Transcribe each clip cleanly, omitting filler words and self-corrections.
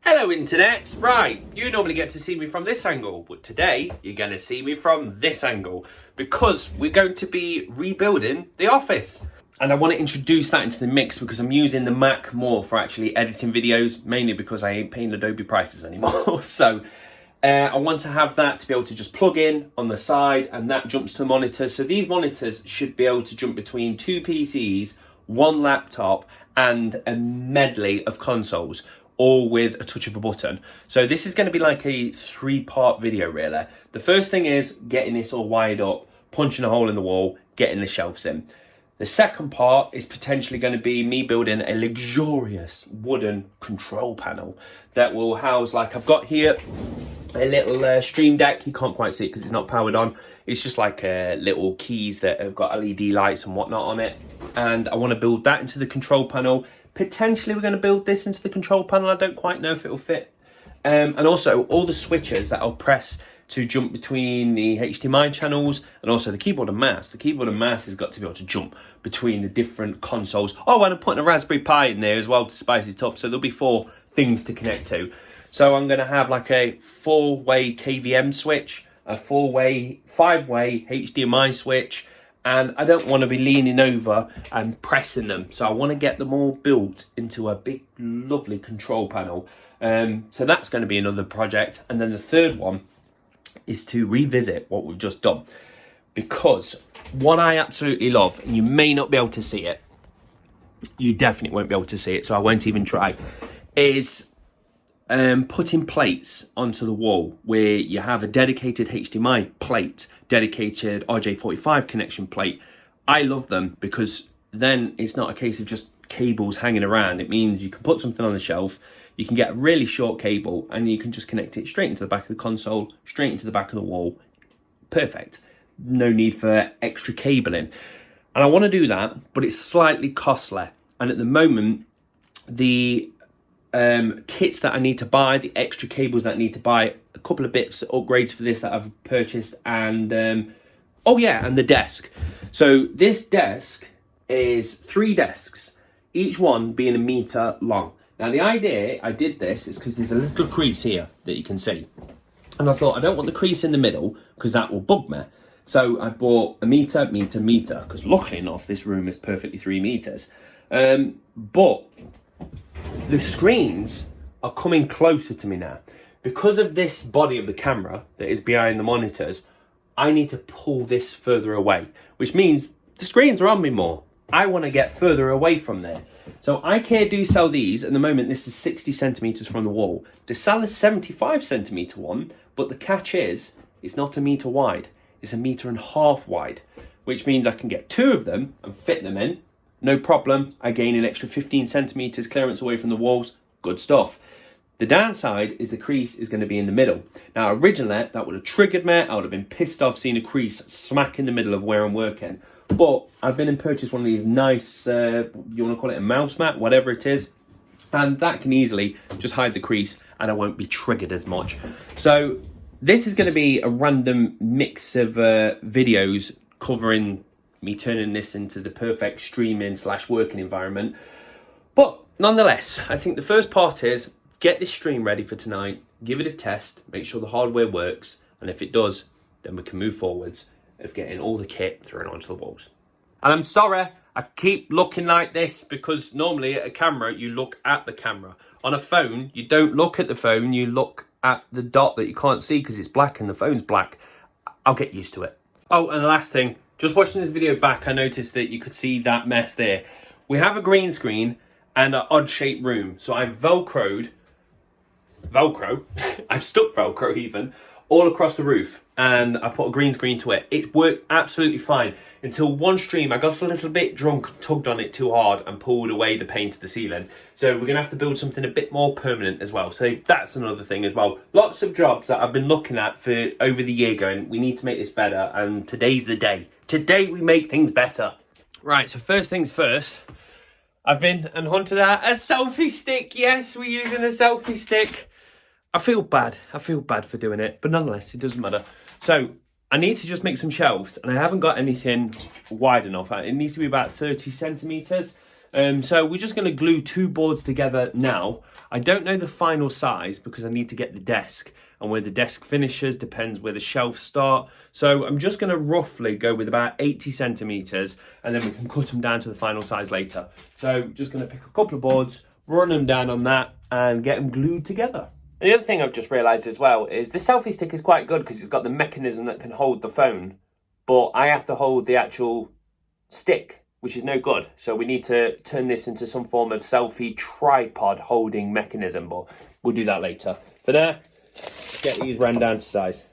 Hello internet, right, you normally get to see me from this angle, but today you're going to see me from this angle because we're going to be rebuilding the office. And I want to introduce that into the mix because I'm using the Mac more for actually editing videos, mainly because I ain't paying Adobe prices anymore. So I want to have that to be able to just plug in on the side and that jumps to monitors. So these monitors should be able to jump between two PCs, one laptop and a medley of consoles, all with a touch of a button. So this is going to be like a 3-part video really. The first thing is getting this all wired up, punching a hole in the wall, getting the shelves in. The second part is potentially going to be me building a luxurious wooden control panel that will house, like I've got here, a little stream deck. You can't quite see it because it's not powered on. It's just like little keys that have got LED lights and whatnot on it. And I want to build that into the control panel. Potentially we're going to build this into the control panel. I don't quite know if it'll fit. And also all the switches that I'll press to jump between the HDMI channels and also the keyboard and mouse. The keyboard and mouse has got to be able to jump between the different consoles. Oh, and I'm putting a Raspberry Pi in there as well to spice it up. So there'll be 4 things to connect to. So I'm going to have like a 4-way KVM switch, a 5-way HDMI switch, and I don't want to be leaning over and pressing them. So I want to get them all built into a big, lovely control panel. So that's going to be another project. And then the third one is to revisit what we've just done. Because what I absolutely love, and you may not be able to see it, you definitely won't be able to see it, so I won't even try, is putting plates onto the wall where you have a dedicated HDMI plate, dedicated RJ45 connection plate. I love them because then it's not a case of just cables hanging around. It means you can put something on the shelf, you can get a really short cable and you can just connect it straight into the back of the console, straight into the back of the wall. Perfect. No need for extra cabling. And I want to do that, but it's slightly costly. And at the moment, the kits that I need to buy, the extra cables that I need to buy, a couple of bits upgrades for this that I've purchased, and oh yeah, and the desk. So this desk is 3 desks, each one being 1 meter long. Now the idea I did this is because there's a little crease here that you can see, and I thought I don't want the crease in the middle because that will bug me. So I bought 1 meter, meter, because luckily enough this room is perfectly 3 meters. But the screens are coming closer to me now. Because of this body of the camera that is behind the monitors, I need to pull this further away, which means the screens are on me more. I want to get further away from there. So IKEA do sell these. At the moment, this is 60 centimeters from the wall. They sell a 75 centimeter one, but the catch is it's not 1 meter wide. It's 1.5 meters wide, which means I can get 2 of them and fit them in. No problem. I gain an extra 15 centimeters clearance away from the walls. Good stuff. The downside is the crease is going to be in the middle. Now, originally, that would have triggered me. I would have been pissed off seeing a crease smack in the middle of where I'm working. But I've been and purchased one of these nice, you want to call it a mouse mat, whatever it is. And that can easily just hide the crease and I won't be triggered as much. So this is going to be a random mix of videos covering me turning this into the perfect streaming / working environment. But nonetheless, I think the first part is get this stream ready for tonight, give it a test, make sure the hardware works, and if it does, then we can move forwards of getting all the kit thrown onto the walls. And I'm sorry, I keep looking like this because normally at a camera, you look at the camera. On a phone, you don't look at the phone, you look at the dot that you can't see because it's black and the phone's black. I'll get used to it. Oh, and the last thing, just watching this video back, I noticed that you could see that mess there. We have a green screen and an odd shaped room. So I've Velcro, I've stuck Velcro even, all across the roof. And I put a green screen to it. It worked absolutely fine until one stream I got a little bit drunk, tugged on it too hard and pulled away the paint to the ceiling. So we're gonna have to build something a bit more permanent as well. So that's another thing as well. Lots of jobs that I've been looking at for over the year going, we need to make this better. And today's the day. Today we make things better. Right, so first things first, I've been and hunted out a selfie stick. Yes, we're using a selfie stick. I feel bad for doing it, but nonetheless, it doesn't matter. So I need to just make some shelves and I haven't got anything wide enough. It needs to be about 30 centimeters. So we're just going to glue 2 boards together now. I don't know the final size because I need to get the desk, and where the desk finishes depends where the shelves start. So I'm just going to roughly go with about 80 centimeters, and then we can cut them down to the final size later. So just going to pick a couple of boards, run them down on that, and get them glued together. And the other thing I've just realised as well is the selfie stick is quite good because it's got the mechanism that can hold the phone, but I have to hold the actual stick, which is no good. So we need to turn this into some form of selfie tripod holding mechanism, but we'll do that later. For now, get these ran down to size.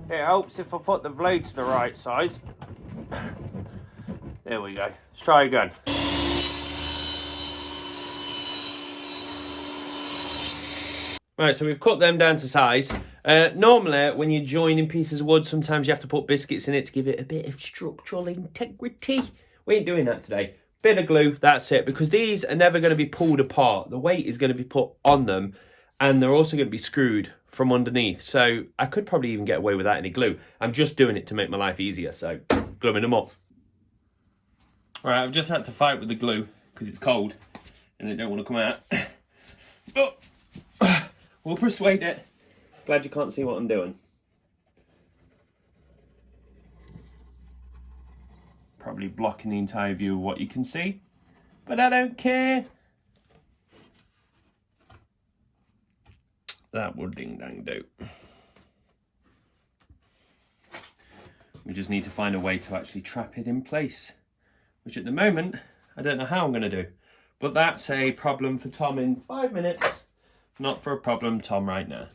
It helps if I put the blade to the right size. There we go. Let's try again. Right, so we've cut them down to size. Normally, when you're joining pieces of wood, sometimes you have to put biscuits in it to give it a bit of structural integrity. We ain't doing that today. Bit of glue, that's it. Because these are never going to be pulled apart. The weight is going to be put on them, and they're also going to be screwed from underneath. So I could probably even get away without any glue. I'm just doing it to make my life easier, so gluing them up. Right, I've just had to fight with the glue because it's cold and they don't want to come out. Oh. We'll persuade it. Glad you can't see what I'm doing. Probably blocking the entire view of what you can see, but I don't care. That will ding dang do. We just need to find a way to actually trap it in place, which at the moment, I don't know how I'm going to do. But that's a problem for Tom in 5 minutes. Not for a problem, Tom, right now.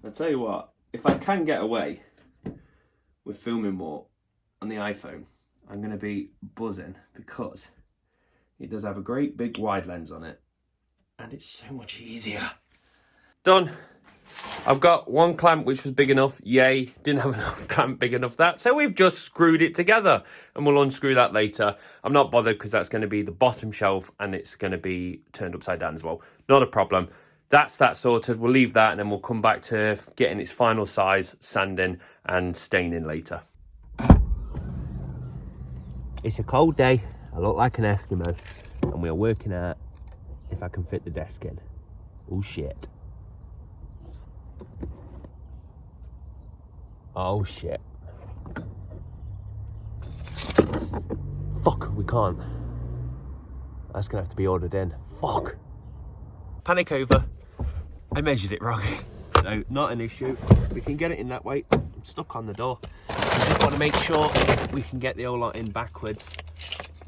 I'll tell you what, if I can get away with filming more on the iPhone, I'm going to be buzzing because it does have a great big wide lens on it and it's so much easier. Done. I've got one clamp which was big enough. Yay, didn't have enough clamp big enough for that. So we've just screwed it together and we'll unscrew that later. I'm not bothered because that's going to be the bottom shelf and it's going to be turned upside down as well. Not a problem. That's that sorted. We'll leave that and then we'll come back to getting its final size, sanding and staining later. It's a cold day. I look like an Eskimo and we are working out if I can fit the desk in. Oh shit. Oh shit. Fuck, we can't. That's gonna have to be ordered in. Fuck. Panic over. I measured it wrong. So, not an issue. We can get it in that way. I'm stuck on the door. I just want to make sure we can get the whole lot in backwards.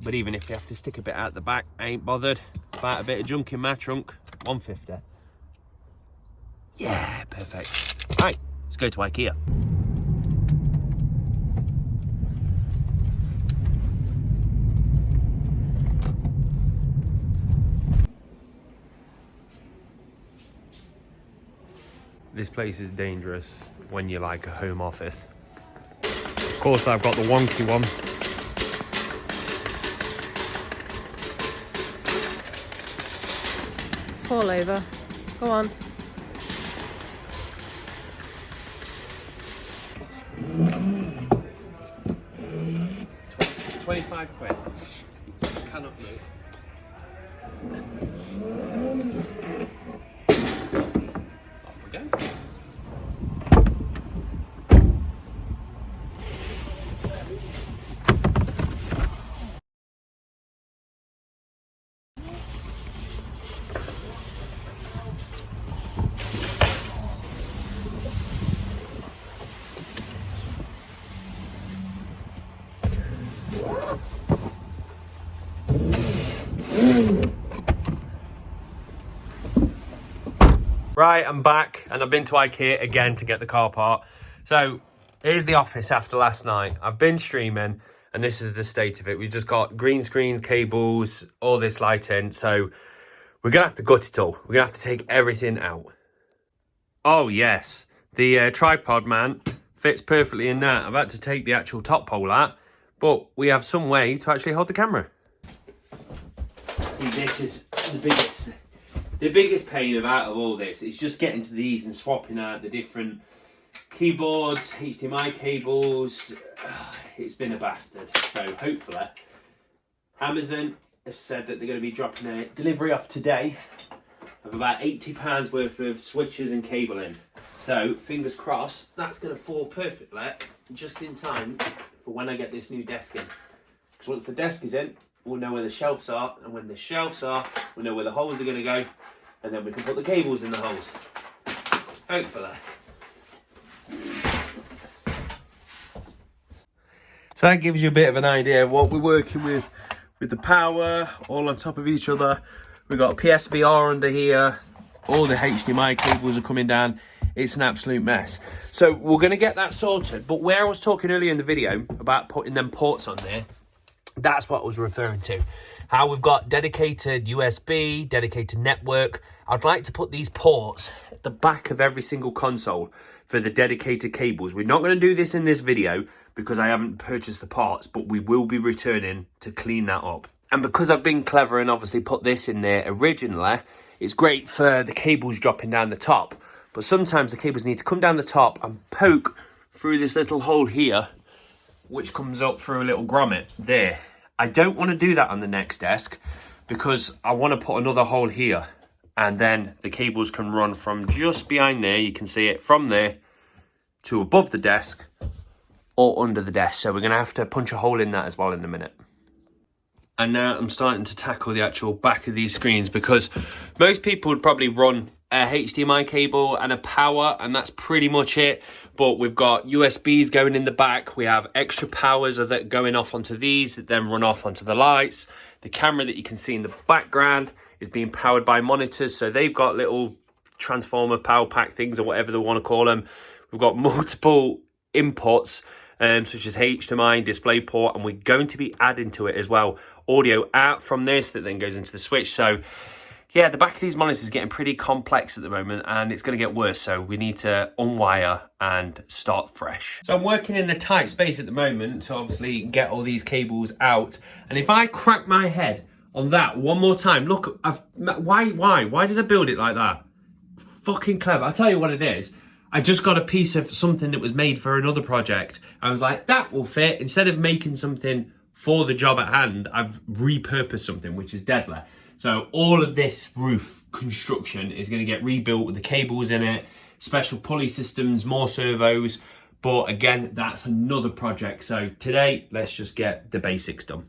But even if we have to stick a bit out the back, I ain't bothered. About a bit of junk in my trunk. 150. Yeah, perfect. Right, let's go to IKEA. This place is dangerous when you like a home office. Of course, I've got the wonky one. Fall over. Go on. £25. Cannot move. Off we go. Right, I'm back and I've been to IKEA again to get the car part. So here's the office after last night. I've been streaming and this is the state of it. We've just got green screens, cables, all this lighting. So we're going to have to gut it all. We're going to have to take everything out. Oh yes, the tripod man fits perfectly in that. I've had to take the actual top pole out, but we have some way to actually hold the camera. See, this is the biggest The biggest pain out of all this is just getting to these and swapping out the different keyboards, HDMI cables. It's been a bastard. So hopefully Amazon have said that they're going to be dropping a delivery off today of about £80 worth of switches and cabling. So fingers crossed that's going to fall perfectly just in time for when I get this new desk in. Because once the desk is in, we'll know where the shelves are, and when the shelves are, we'll know where the holes are going to go, and then we can put the cables in the holes. Hopefully. So that gives you a bit of an idea of what we're working with the power all on top of each other. We've got PSVR under here. All the HDMI cables are coming down. It's an absolute mess. So we're going to get that sorted. But where I was talking earlier in the video about putting them ports on there, that's what I was referring to. How we've got dedicated USB, dedicated network. I'd like to put these ports at the back of every single console for the dedicated cables. We're not going to do this in this video because I haven't purchased the parts, but we will be returning to clean that up. And because I've been clever and obviously put this in there originally, it's great for the cables dropping down the top. But sometimes the cables need to come down the top and poke through this little hole here, which comes up through a little grommet there. I don't want to do that on the next desk because I want to put another hole here, and then the cables can run from just behind there, you can see it, from there to above the desk or under the desk. So we're going to have to punch a hole in that as well in a minute. And now I'm starting to tackle the actual back of these screens, because most people would probably run a HDMI cable and a power, and that's pretty much it. But we've got USBs going in the back. We have extra powers that going off onto these that then run off onto the lights. The camera that you can see in the background is being powered by monitors. So they've got little transformer power pack things or whatever they want to call them. We've got multiple inputs, such as HDMI, DisplayPort, and we're going to be adding to it as well audio out from this that then goes into the switch. So yeah, the back of these monitors is getting pretty complex at the moment, and it's going to get worse. So we need to unwire and start fresh. So I'm working in the tight space at the moment to obviously get all these cables out. And if I crack my head on that one more time, look, why did I build it like that? Fucking clever. I'll tell you what it is. I just got a piece of something that was made for another project. I was like, that will fit. Instead of making something for the job at hand, I've repurposed something, which is deadly. So all of this roof construction is going to get rebuilt with the cables in it, special pulley systems, more servos. But again, that's another project. So today, let's just get the basics done.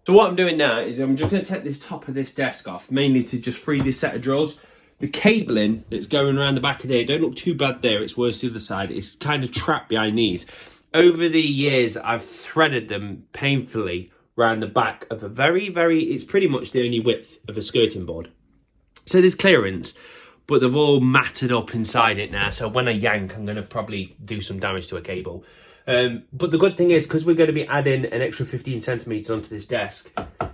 So what I'm doing now is I'm just going to take this top of this desk off, mainly to just free this set of drawers. The cabling that's going around the back of there, don't look too bad there, it's worse the other side. It's kind of trapped behind these. Over the years, I've threaded them painfully around the back of a it's pretty much the only width of a skirting board. So there's clearance, but they've all matted up inside it now. So when I yank, I'm going to probably do some damage to a cable. But the good thing is, because we're going to be adding an extra 15 centimetres onto this desk,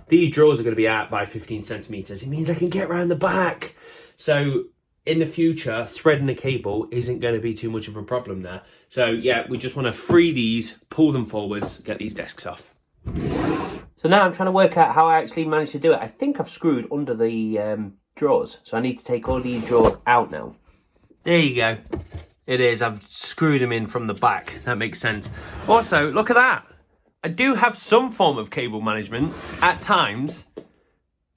these drawers are going to be out by 15 centimetres. It means I can get around the back. So in the future, threading a cable isn't going to be too much of a problem there. So yeah, we just want to free these, pull them forwards, get these desks off. So now I'm trying to work out how I actually managed to do it. I think I've screwed under the drawers. So I need to take all these drawers out now. There you go. It is. I've screwed them in from the back. That makes sense. Also, look at that. I do have some form of cable management at times.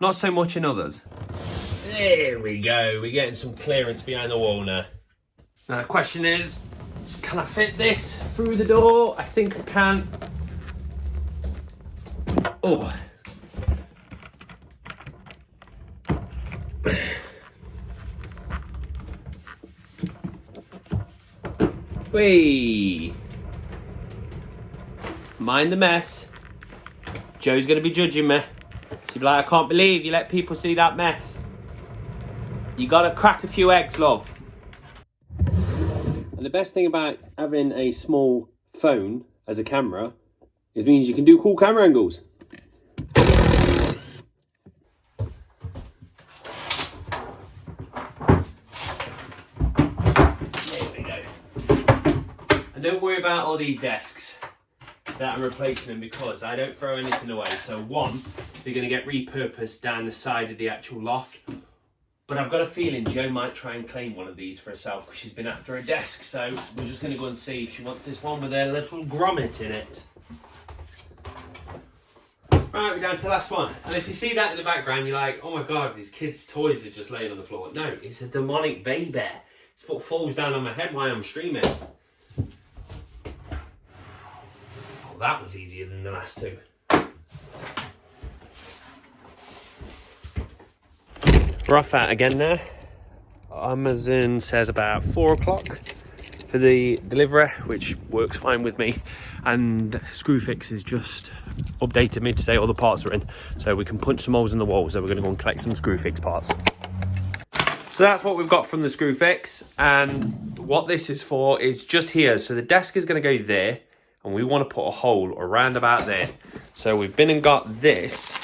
Not so much in others. There we go. We're getting some clearance behind the wall now. Now the question is, can I fit this through the door? I think I can. Oh. Whee! Mind the mess. Joe's going to be judging me. She'll be like, I can't believe you let people see that mess. You got to crack a few eggs, love. And the best thing about having a small phone as a camera is it means you can do cool camera angles. all these desks that I'm replacing them because I don't throw anything away. So one, they're going to get repurposed down the side of the actual loft. But I've got a feeling Jo might try and claim one of these for herself because she's been after a desk. So we're just going to go and see if she wants this one with a little grommet in it. Right, we're down to the last one. And if you see that in the background, you're like, oh my God, these kids' toys are just laying on the floor. No, it's a demonic baby. It's what falls down on my head while I'm streaming. Oh, that was easier than the last two. We're off out again now. Amazon says about 4 o'clock for the delivery, which works fine with me. And Screwfix has just updated me to say all the parts are in, so we can punch some holes in the walls. So we're going to go and collect some Screwfix parts. So that's what we've got from the Screwfix, and what this is for is just here. So the desk is going to go there, and we want to put a hole around about there. So we've been and got this,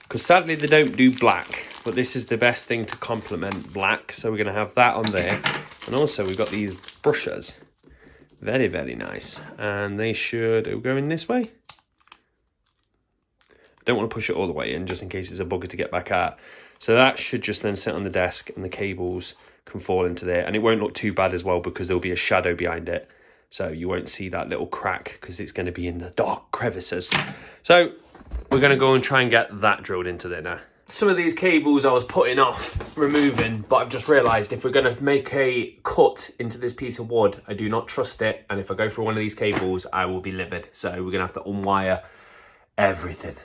because sadly they don't do black, but this is the best thing to complement black. So we're going to have that on there, and also we've got these brushes. Very, very nice. And they should go in this way. I don't want to push it all the way in just in case it's a bugger to get back out. So that should just then sit on the desk and the cables can fall into there. And it won't look too bad as well because there'll be a shadow behind it. So you won't see that little crack because it's going to be in the dark crevices. So we're going to go and try and get that drilled into there now. Some of these cables I was putting off removing, but I've just realised if we're going to make a cut into this piece of wood, I do not trust it. And if I go through one of these cables, I will be livid. So we're going to have to unwire everything.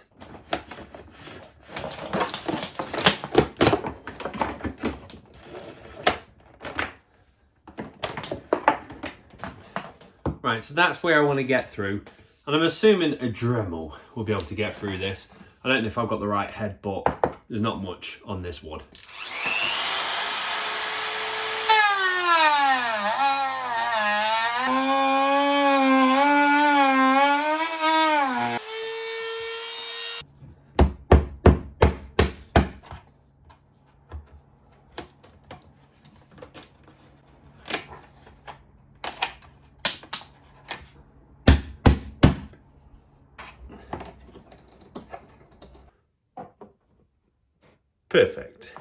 Right, so that's where I want to get through. And I'm assuming a Dremel will be able to get through this. I don't know if I've got the right head, but there's not much on this wood. Perfect.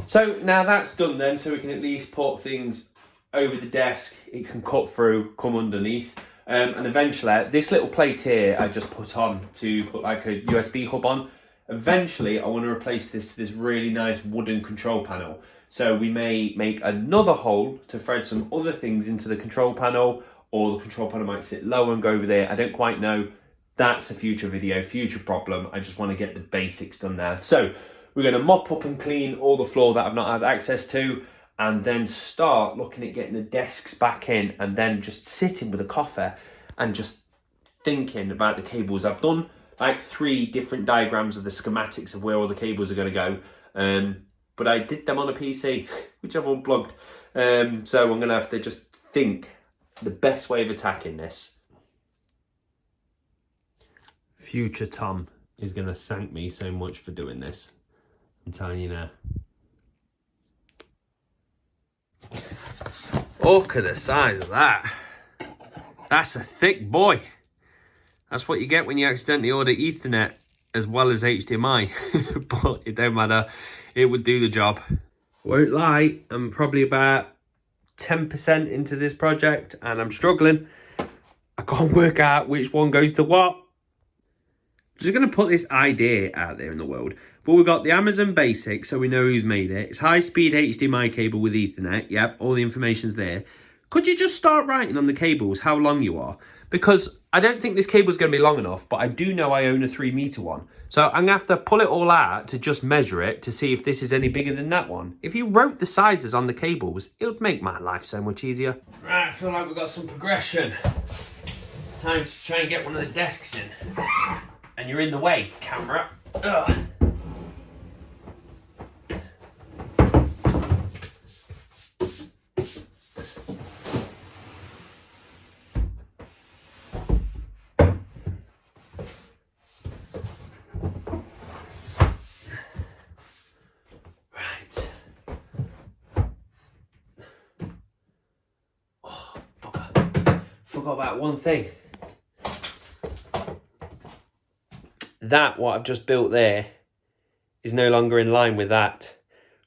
So now that's done then, so we can at least put things over the desk. It can cut through, come underneath. And eventually, this little plate here I just put on to put like a USB hub on. Eventually, I want to replace this to this really nice wooden control panel. So we may make another hole to thread some other things into the control panel, or the control panel might sit low and go over there. I don't quite know. That's a future video, future problem. I just want to get the basics done now. So we're going to mop up and clean all the floor that I've not had access to, and then start looking at getting the desks back in, and then just sitting with a coffee and just thinking about the cables. I've done like 3 different diagrams of the schematics of where all the cables are going to go, but I did them on a PC, which I've unplugged. So I'm going to have to just think the best way of attacking this. Future Tom is going to thank me so much for doing this. I'm telling you now. Look at the size of that. That's a thick boy. That's what you get when you accidentally order Ethernet as well as HDMI. But it don't matter. It would do the job. Won't lie, I'm probably about 10% into this project and I'm struggling. I can't work out which one goes to what. Just going to put this idea out there in the world. But we've got the Amazon Basic, so we know who's made it. It's high-speed HDMI cable with Ethernet. Yep, all the information's there. Could you just start writing on the cables how long you are? Because I don't think this cable's going to be long enough, but I do know I own a 3-meter one. So I'm going to have to pull it all out to just measure it to see if this is any bigger than that one. If you wrote the sizes on the cables, it would make my life so much easier. Right, I feel like we've got some progression. It's time to try and get one of the desks in. And you're in the way, camera. Ugh. Right. Oh, bugger. Forgot about one thing. that, what I've just built there, is no longer in line with that.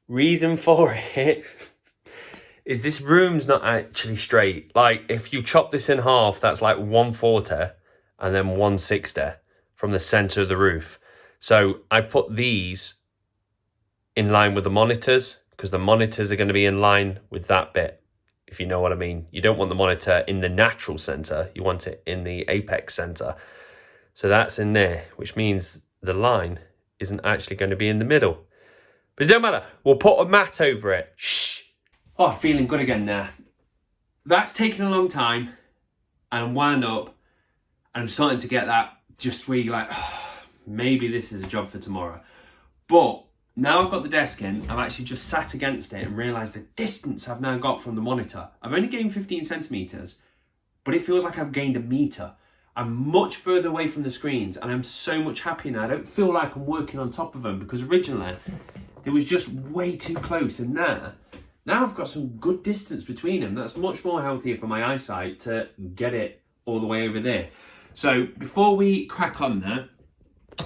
Reason for it is this room's not actually straight. Like, if you chop this in half, that's like 140 and then 160 from the center of the roof. So I put these in line with the monitors, because the monitors are going to be in line with that bit, if you know what I mean. You don't want the monitor in the natural center, you want it in the apex center. So that's in there, which means the line isn't actually going to be in the middle. But it don't matter, we'll put a mat over it. Shh. Oh, feeling good again now. That's taken a long time, and I'm wound up, and I'm starting to get that just where you're like, oh, maybe this is a job for tomorrow. But now I've got the desk in, I've actually just sat against it and realised the distance I've now got from the monitor. I've only gained 15 centimetres, but it feels like I've gained a metre. I'm much further away from the screens, and I'm so much happier now. I don't feel like I'm working on top of them, because originally it was just way too close, and now I've got some good distance between them. That's much more healthier for my eyesight to get it all the way over there. So before we crack on there,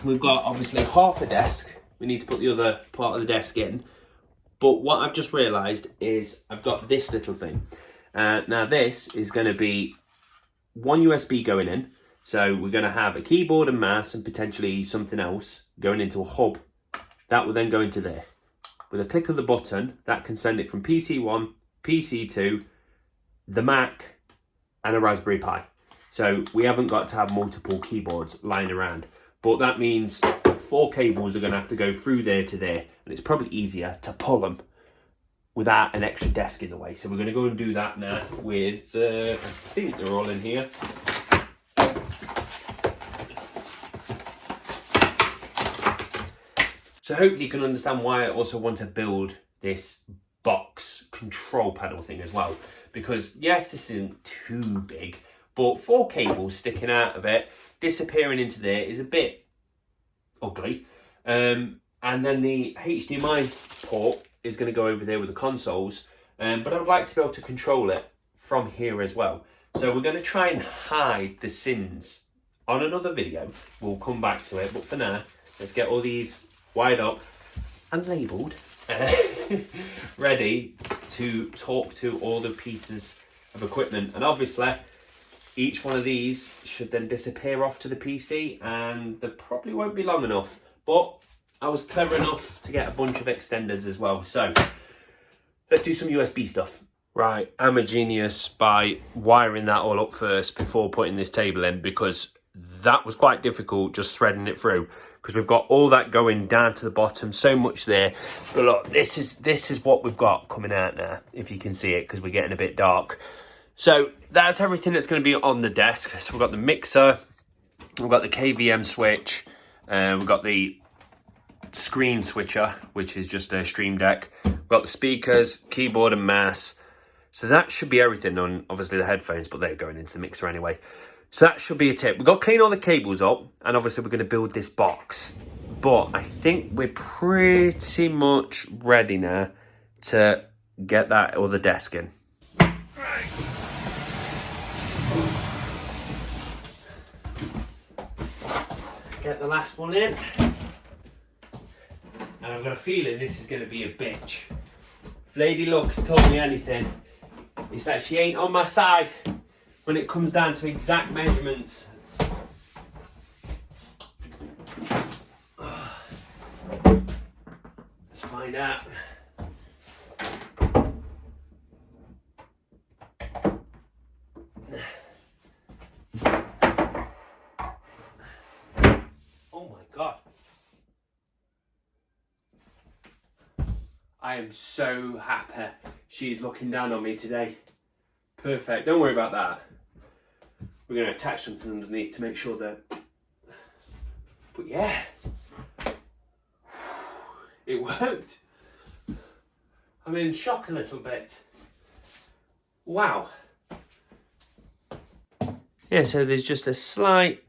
we've got obviously half a desk. We need to put the other part of the desk in. But what I've just realised is I've got this little thing. Now this is going to be one USB going in. So we're going to have a keyboard and mouse and potentially something else going into a hub. That will then go into there. With a click of the button, that can send it from PC1, PC2, the Mac, and a Raspberry Pi. So we haven't got to have multiple keyboards lying around. But that means 4 cables are going to have to go through there to there, and it's probably easier to pull them without an extra desk in the way. So we're going to go and do that now with, I think they're all in here. So hopefully you can understand why I also want to build this box control panel thing as well. Because yes, this isn't too big, but 4 cables sticking out of it, disappearing into there is a bit ugly. And then the HDMI port is going to go over there with the consoles. But I would like to be able to control it from here as well. So we're going to try and hide the sins on another video. We'll come back to it. But for now, let's get all these wired up and labelled, ready to talk to all the pieces of equipment. And obviously, each one of these should then disappear off to the PC, and they probably won't be long enough. But I was clever enough to get a bunch of extenders as well. So let's do some USB stuff. Right, I'm a genius by wiring that all up first before putting this table in, because that was quite difficult just threading it through, because we've got all that going down to the bottom, so much there. But look, this is what we've got coming out now, if you can see it, because we're getting a bit dark. So that's everything that's going to be on the desk. So we've got the mixer, we've got the KVM switch, we've got the screen switcher, which is just a Stream Deck. We've got the speakers, keyboard and mouse. So that should be everything on, obviously, the headphones, but they're going into the mixer anyway. So that should be a tip. We've got to clean all the cables up, and obviously we're going to build this box. But I think we're pretty much ready now to get that other desk in. Get the last one in. And I've got a feeling this is going to be a bitch. If Lady Luck's told me anything, it's that she ain't on my side when it comes down to exact measurements. Let's find out. Oh my God. I am so happy she's looking down on me today. Perfect, don't worry about that. We're going to attach something underneath to make sure that... But yeah, it worked. I'm in shock a little bit. Wow. Yeah, so there's just a slight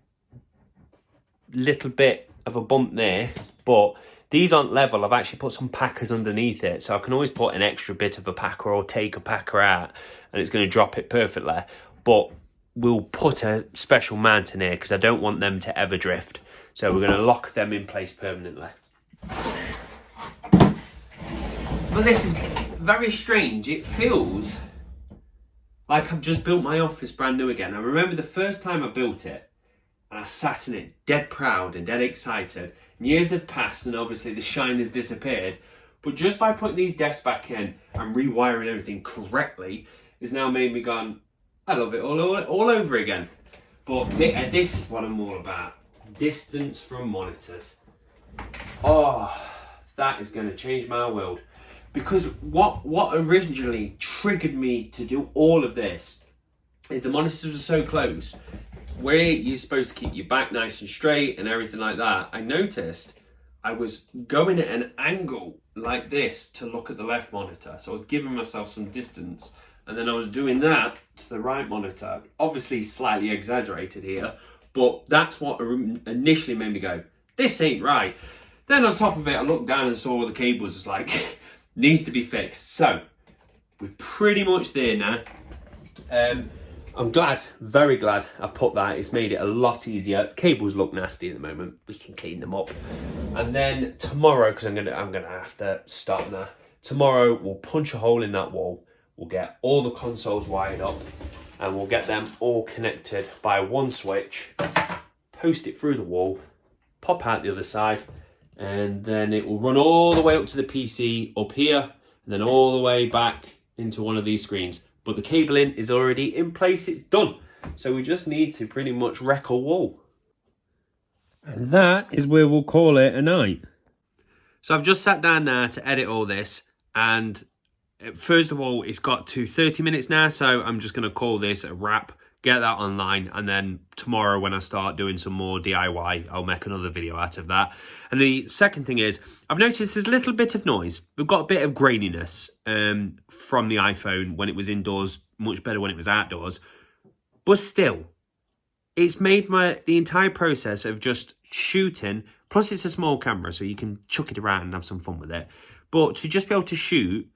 little bit of a bump there, but these aren't level. I've actually put some packers underneath it, so I can always put an extra bit of a packer or take a packer out, and it's going to drop it perfectly. But we'll put a special mount in here because I don't want them to ever drift. So we're going to lock them in place permanently. But this is very strange. It feels like I've just built my office brand new again. I remember the first time I built it, and I sat in it dead proud and dead excited. And years have passed and obviously the shine has disappeared. But just by putting these desks back in and rewiring everything correctly has now made me gone, I love it all over again. But this is what I'm all about. Distance from monitors. Oh, that is going to change my world. Because what originally triggered me to do all of this is the monitors were so close. Where you're supposed to keep your back nice and straight and everything like that, I noticed I was going at an angle like this to look at the left monitor. So I was giving myself some distance. And then I was doing that to the right monitor. Obviously slightly exaggerated here, but that's what initially made me go, this ain't right. Then on top of it, I looked down and saw all the cables. It's like, needs to be fixed. So we're pretty much there now. I'm glad, very glad I put that. It's made it a lot easier. Cables look nasty at the moment. We can clean them up. And then tomorrow, because I'm gonna have to start now. Tomorrow we'll punch a hole in that wall. We'll get all the consoles wired up and we'll get them all connected by one switch, post it through the wall, pop out the other side, and then it will run all the way up to the PC up here and then all the way back into one of these screens. But the cabling is already in place, it's done. So we just need to pretty much wreck a wall. And that is where we'll call it a night. So I've just sat down now to edit all this, and first of all, it's got to 30 minutes now, so I'm just going to call this a wrap, get that online, and then tomorrow when I start doing some more DIY, I'll make another video out of that. And the second thing is, I've noticed there's a little bit of noise. We've got a bit of graininess from the iPhone when it was indoors, much better when it was outdoors. But still, it's made the entire process of just shooting, plus it's a small camera, so you can chuck it around and have some fun with it. But to just be able to shoot,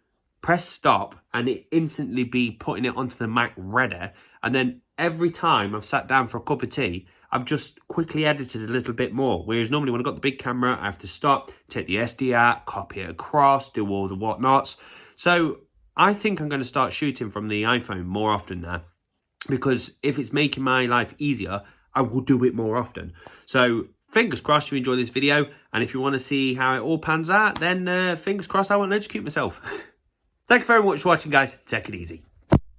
press stop, and it instantly be putting it onto the Mac ready, and then every time I've sat down for a cup of tea, I've just quickly edited a little bit more. Whereas normally when I've got the big camera, I have to stop, take the SD out, copy it across, do all the whatnots. So I think I'm going to start shooting from the iPhone more often now, because if it's making my life easier, I will do it more often. So fingers crossed you enjoy this video, and if you want to see how it all pans out, then fingers crossed I won't electrocute myself. Thank you very much for watching, guys. Take it easy.